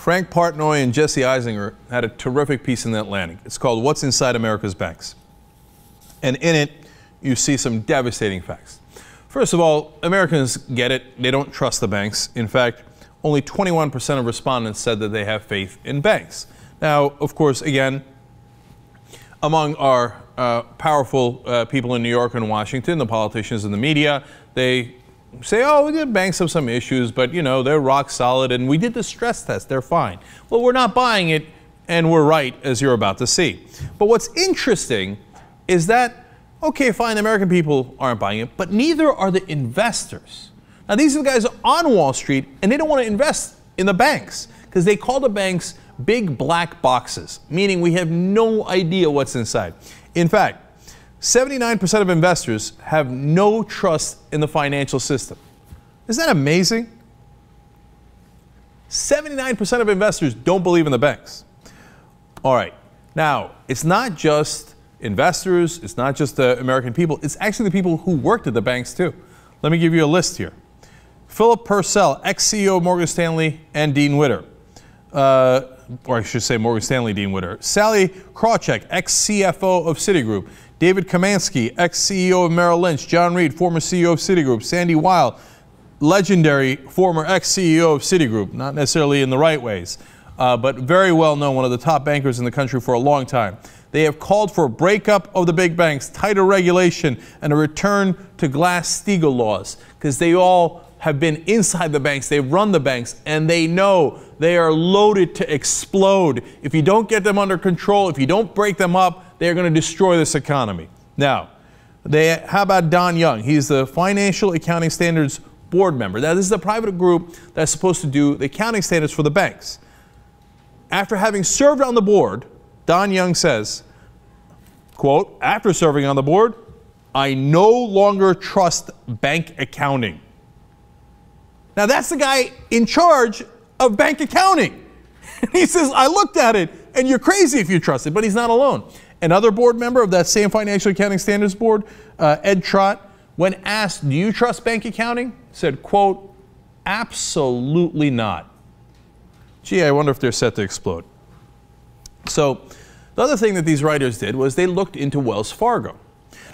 Frank Partnoy and Jesse Eisinger had a terrific piece in The Atlantic. It's called What's Inside America's Banks. And in it, you see some devastating facts. First of all, Americans get it. They don't trust the banks. In fact, only 21% of respondents said that they have faith in banks. Now, of course, again, among our powerful people in New York and Washington, the politicians and the media, they say, oh, the banks have some issues, but, you know, they're rock solid, and we did the stress test, they're fine. Well, we're not buying it, and we're right, as you're about to see. But what's interesting is that, okay, fine, the American people aren't buying it, but neither are the investors. Now, these are the guys on Wall Street, and they don't want to invest in the banks because they call the banks big black boxes, meaning we have no idea what's inside. In fact, 79% of investors have no trust in the financial system. Isn't that amazing? 79% of investors don't believe in the banks. All right. Now, it's not just investors, it's not just the American people, it's actually the people who worked at the banks too. Let me give you a list here. Philip Purcell, ex-CEO of Morgan Stanley and Dean Witter. Or I should say Morgan Stanley, Dean Witter. Sally Krawcheck, ex-CFO of Citigroup. David Kamansky, ex-CEO of Merrill Lynch. John Reed, former CEO of Citigroup. Sandy Weil, legendary former ex-CEO of Citigroup. Not necessarily in the right ways, but very well known, one of the top bankers in the country for a long time. They have called for a breakup of the big banks, tighter regulation, and a return to Glass-Steagall laws, because they all have been inside the banks, they've run the banks, and they know they are loaded to explode. If you don't get them under control, if you don't break them up, they're going to destroy this economy. Now, how about Don Young? He's the Financial Accounting Standards Board member. Now, this is a private group that's supposed to do the accounting standards for the banks. After having served on the board, Don Young says, quote, after serving on the board, I no longer trust bank accounting. Now, that's the guy in charge of bank accounting. He says, I looked at it, and you're crazy if you trust it, but he's not alone. Another board member of that same Financial Accounting Standards Board, Ed Trott, when asked, do you trust bank accounting? Said, quote, absolutely not. Gee, I wonder if they're set to explode. So the other thing that these writers did was they looked into Wells Fargo.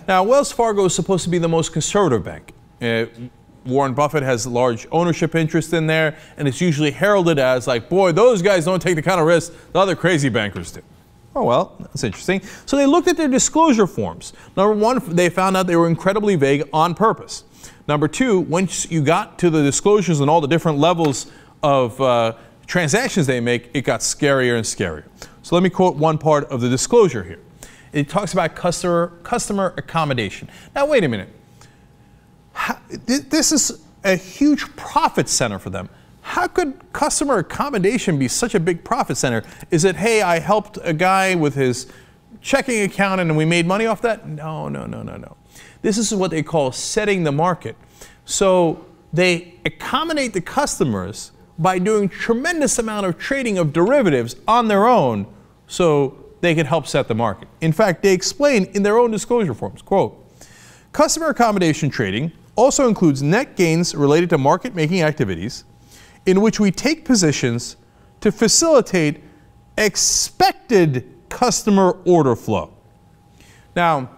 Now, Wells Fargo is supposed to be the most conservative bank. Warren Buffett has large ownership interest in there, and it's usually heralded as like, boy, those guys don't take the kind of risk the other crazy bankers do. Oh, well, that's interesting. So they looked at their disclosure forms. Number one, they found out they were incredibly vague on purpose. Number two, once you got to the disclosures and all the different levels of transactions they make, it got scarier and scarier. So let me quote one part of the disclosure here. It talks about customer accommodation. Now, wait a minute. This is a huge profit center for them. How could customer accommodation be such a big profit center? Is it, hey, I helped a guy with his checking account and we made money off that? No, no, no, no, no. This is what they call setting the market. So they accommodate the customers by doing tremendous amount of trading of derivatives on their own so they can help set the market. In fact, they explain in their own disclosure forms, quote, customer accommodation trading also includes net gains related to market-making activities in which we take positions to facilitate expected customer order flow. Now,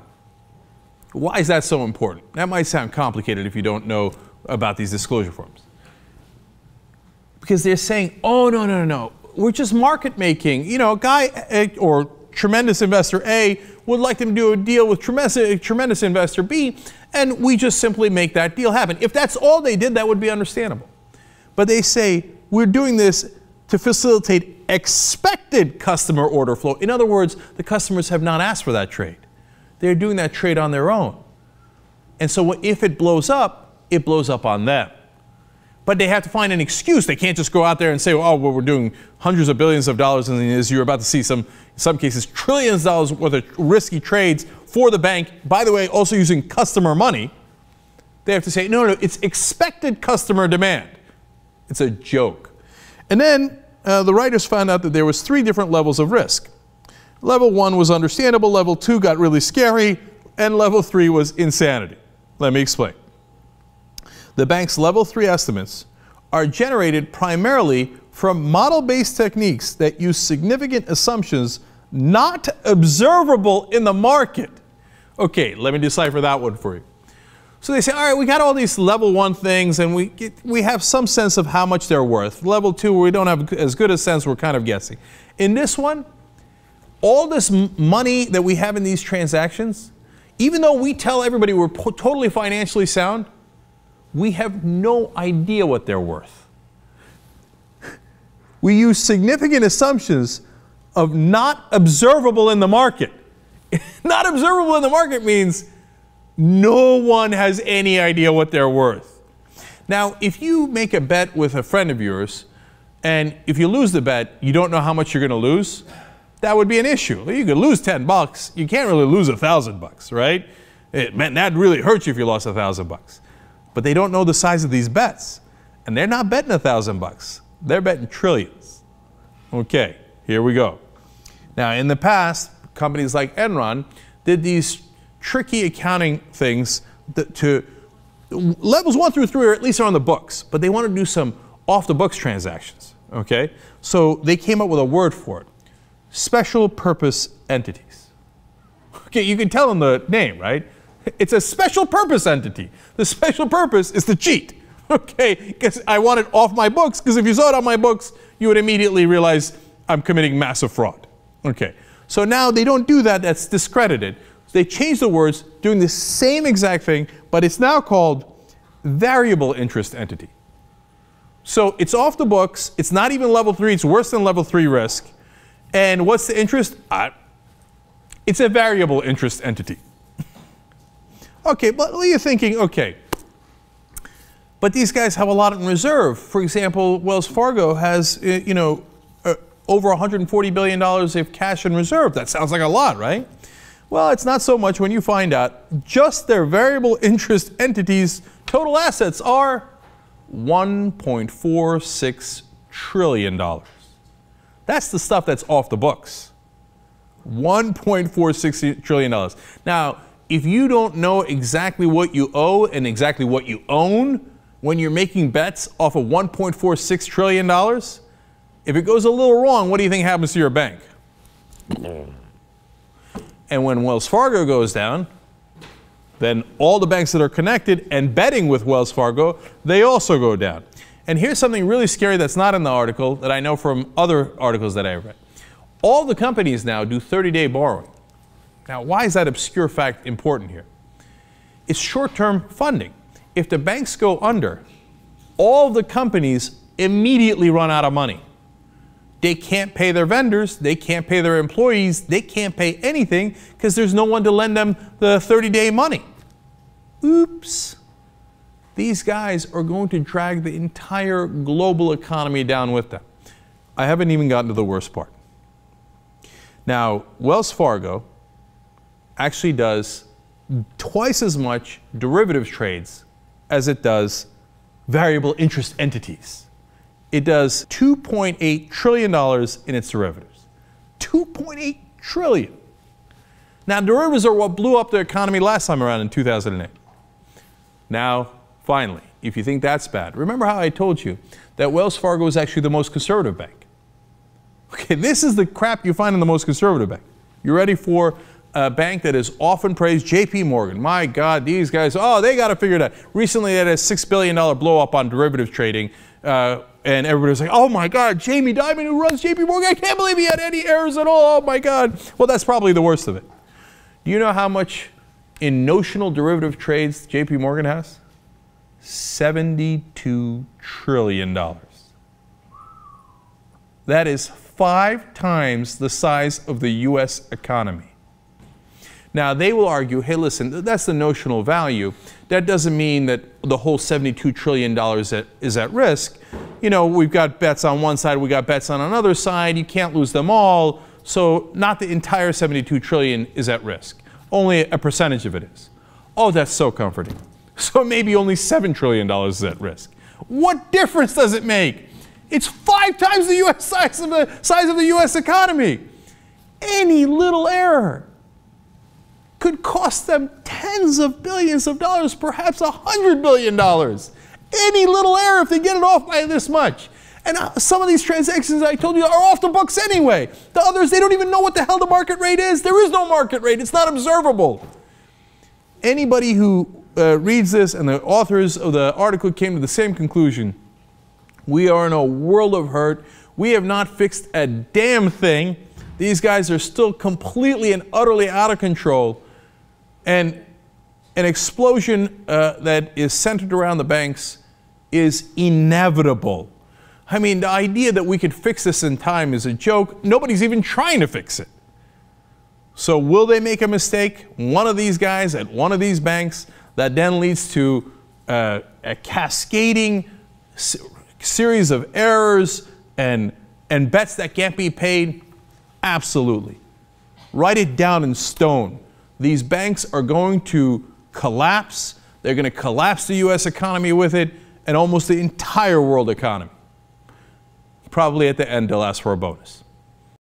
why is that so important? That might sound complicated if you don't know about these disclosure forms. Because they're saying, oh, no, no, no, no, we're just market-making. You know, a guy or tremendous investor A would like them to do a deal with tremendous investor B, and we just simply make that deal happen. If that's all they did, that would be understandable. But they say, we're doing this to facilitate expected customer order flow. In other words, the customers have not asked for that trade. They're doing that trade on their own. And so if it blows up on them. But they have to find an excuse. They can't just go out there and say, oh, well, we're doing hundreds of billions of dollars, and as you're about to see in some cases, trillions of dollars worth of risky trades for the bank, by the way, also using customer money. They have to say, no, no, it's expected customer demand. It's a joke. And then the writers found out that there was 3 different levels of risk. Level 1 was understandable, level 2 got really scary, and level 3 was insanity. Let me explain. The bank's level 3 estimates are generated primarily from model-based techniques that use significant assumptions not observable in the market. Okay, let me decipher that one for you. So they say, all right, we got all these level 1 things, and we have some sense of how much they're worth. Level 2, we don't have as good a sense, we're kind of guessing. In this one, all this money that we have in these transactions, even though we tell everybody we're totally financially sound, we have no idea what they're worth. We use significant assumptions of not observable in the market. Not observable in the market means no one has any idea what they're worth. Now, if you make a bet with a friend of yours, and if you lose the bet, you don't know how much you're going to lose, that would be an issue. You could lose $10. You can't really lose $1,000, right? That'd really hurt you if you lost $1,000. But they don't know the size of these bets. And they're not betting $1,000. They're betting trillions. Okay, here we go. Now, in the past, companies like Enron did these tricky accounting things to levels 1 through 3 are at least on the books, but they want to do some off-the-books transactions. Okay, so they came up with a word for it: special purpose entities. Okay, you can tell in the name, right? It's a special purpose entity. The special purpose is to cheat. Okay, because I want it off my books, because if you saw it on my books, you would immediately realize I'm committing massive fraud. Okay, so now they don't do that, that's discredited. They change the words, doing the same exact thing, but it's now called variable interest entity. So it's off the books, it's not even level 3, it's worse than level 3 risk. And what's the interest? It's a variable interest entity. Okay, but you're thinking, okay, but these guys have a lot in reserve. For example, Wells Fargo has, over $140 billion of cash in reserve. That sounds like a lot, right? Well, it's not so much when you find out just their variable interest entities' total assets are $1.46 trillion. That's the stuff that's off the books. $1.46 trillion. Now, if you don't know exactly what you owe and exactly what you own when you're making bets off of $1.46 trillion, if it goes a little wrong, what do you think happens to your bank? And when Wells Fargo goes down, then all the banks that are connected and betting with Wells Fargo, they also go down. And here's something really scary that's not in the article that I know from other articles that I've read. All the companies now do 30-day borrowing. Now, why is that obscure fact important here? It's short-term funding. If the banks go under, all the companies immediately run out of money. They can't pay their vendors, they can't pay their employees, they can't pay anything because there's no one to lend them the 30-day money. Oops. These guys are going to drag the entire global economy down with them. I haven't even gotten to the worst part. Now, Wells Fargo actually does twice as much derivatives trades as it does variable interest entities. It does $2.8 trillion in its derivatives. $2.8 trillion. Now, derivatives are what blew up the economy last time around in 2008. Now, finally, if you think that's bad, remember how I told you that Wells Fargo is actually the most conservative bank. Okay, this is the crap you find in the most conservative bank. You ready for a bank that is often praised? JP Morgan. My God, these guys, oh, they got to figure it out. Recently, they had a $6 billion blow up on derivatives trading. And everybody was like, oh my God, Jamie Dimon, who runs JP Morgan, I can't believe he had any errors at all. Oh my God. Well, that's probably the worst of it. Do you know how much in notional derivative trades JP Morgan has? $72 trillion. That is 5 times the size of the US economy. Now, they will argue, hey, listen, that's the notional value. That doesn't mean that the whole $72 trillion is at risk. You know, we've got bets on one side, we've got bets on another side. You can't lose them all. So not the entire $72 trillion is at risk. Only a percentage of it is. Oh, that's so comforting. So maybe only $7 trillion is at risk. What difference does it make? It's 5 times the US size of the US economy. Any little error could cost them tens of billions of dollars, perhaps $100 billion. Any little error if they get it off by this much. And some of these transactions I told you are off the books anyway. The others, they don't even know what the hell the market rate is. There is no market rate. It's not observable. Anybody who reads this, and the authors of the article came to the same conclusion, we are in a world of hurt. We have not fixed a damn thing. These guys are still completely and utterly out of control. And an explosion that is centered around the banks is inevitable. I mean, the idea that we could fix this in time is a joke. Nobody's even trying to fix it. So will they make a mistake, one of these guys at one of these banks, that then leads to a cascading series of errors and bets that can't be paid? Absolutely. Write it down in stone. These banks are going to collapse. They're going to collapse the U.S. economy with it, and almost the entire world economy. Probably at the end, they'll ask for a bonus.